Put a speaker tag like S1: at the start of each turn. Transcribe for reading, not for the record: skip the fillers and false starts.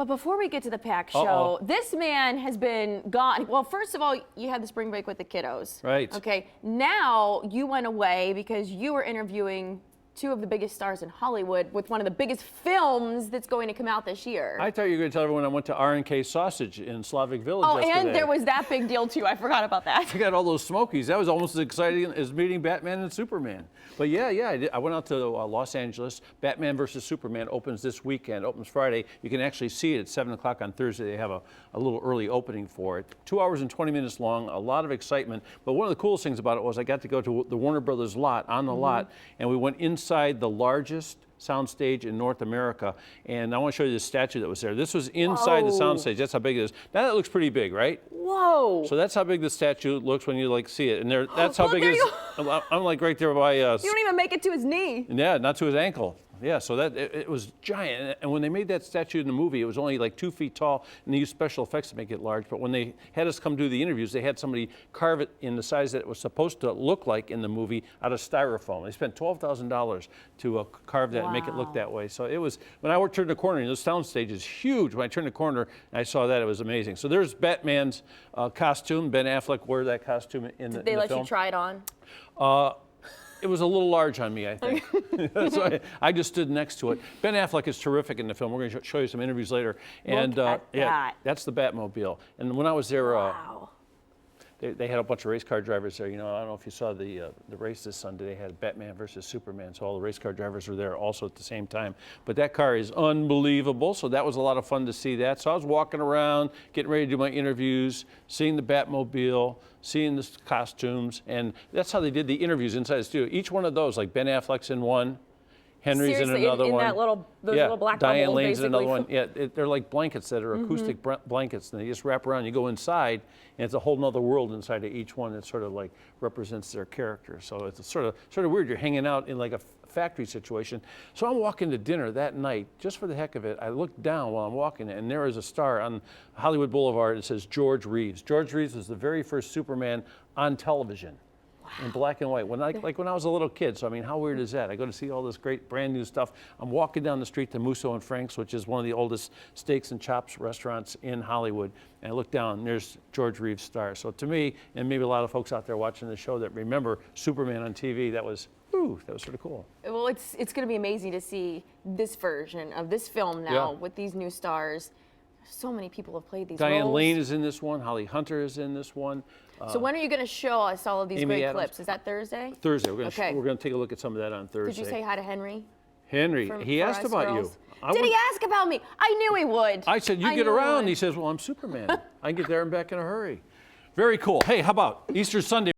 S1: But before we get to the Pack show,
S2: Uh-oh.
S1: this man has been gone. Well, first of all, you had the spring break with the kiddos.
S2: Right.
S1: Okay. Now you went away because you were interviewing two of the biggest stars in Hollywood with one of the biggest films that's going to come out this year.
S2: I thought you were going to tell everyone I went to R&K Sausage in Slavic Village
S1: Oh,
S2: yesterday.
S1: and there was that big deal too. I forgot about that.
S2: I got all those Smokies. That was almost as exciting as meeting Batman and Superman. But yeah, I went out to Los Angeles. Batman versus Superman opens this weekend, opens Friday. You can actually see it at 7 o'clock on Thursday. They have a little early opening for it. 2 hours and 20 minutes long, a lot of excitement. But one of the coolest things about it was I got to go to the Warner Brothers lot, on the lot, and we went inside the largest soundstage in North America. And I want to show you the statue that was there. This was inside the soundstage. That's how big it is. Now that looks pretty big, right?
S1: Whoa.
S2: So that's how big the statue looks when you see it. And there, that's how big it is. I'm like right there by.
S1: You don't even make it to his knee.
S2: Yeah, not to his ankle. Yeah, so that it was giant. And when they made that statue in the movie, it was only like 2 feet tall, and they used special effects to make it large. But when they had us come do the interviews, they had somebody carve it in the size that it was supposed to look like in the movie out of styrofoam. They spent $12,000 to carve that and make it look that way. So it was, when I turned the corner, the soundstage is huge. When I turned the corner and I saw that, it was amazing. So there's Batman's costume. Ben Affleck wore that costume in the film.
S1: Did they let you try it on?
S2: It was a little large on me, I think. So I just stood next to it. Ben Affleck is terrific in the film. We're going to show you some interviews later. And
S1: Look at that.
S2: that's the Batmobile. And when I was there,
S1: Wow.
S2: they had a bunch of race car drivers there. You know, I don't know if you saw the race this Sunday. They had Batman versus Superman, so all the race car drivers were there also at the same time. But that car is unbelievable, so that was a lot of fun to see that. So I was walking around, getting ready to do my interviews, seeing the Batmobile, seeing the costumes, and that's how they did the interviews inside the studio. Each one of those, like Ben Affleck's in one, Henry's
S1: Seriously,
S2: in another
S1: in
S2: one.
S1: that little, those little black
S2: Diane
S1: bubbles,
S2: Lane's in another one.
S1: basically.
S2: Yeah, they're like blankets that are acoustic blankets, and they just wrap around. You go inside, and it's a whole nother world inside of each one that sort of like represents their character. So it's sort of weird. You're hanging out in like a factory situation. So I'm walking to dinner that night, just for the heck of it. I look down while I'm walking, and there is a star on Hollywood Boulevard. It says George Reeves. George Reeves was the very first Superman on television. In black and white, when I was a little kid. So I mean, how weird is that? I go to see all this great brand new stuff. I'm walking down the street to Musso and Frank's, which is one of the oldest steaks and chops restaurants in Hollywood. And I look down, and there's George Reeves' star. So to me, and maybe a lot of folks out there watching the show that remember Superman on TV, that was sort of cool.
S1: Well, it's going to be amazing to see this version of this film now with these new stars. So many people have played these
S2: Diane
S1: roles.
S2: Lane is in this one. Holly Hunter is in this one.
S1: So when are you going to show us all of these
S2: Amy
S1: great
S2: Adams.
S1: clips? Is that Thursday?
S2: Thursday. We're
S1: Okay.
S2: going to take a look at some of that on Thursday.
S1: Did you say hi to Henry?
S2: Henry, he
S1: for
S2: asked
S1: us
S2: about
S1: girls?
S2: you.
S1: Did he ask about me? I knew he would.
S2: I said, you
S1: I
S2: get
S1: knew he
S2: around.
S1: would.
S2: He says, well, I'm Superman. I can get there and back in a hurry. Very cool. Hey, how about Easter Sunday?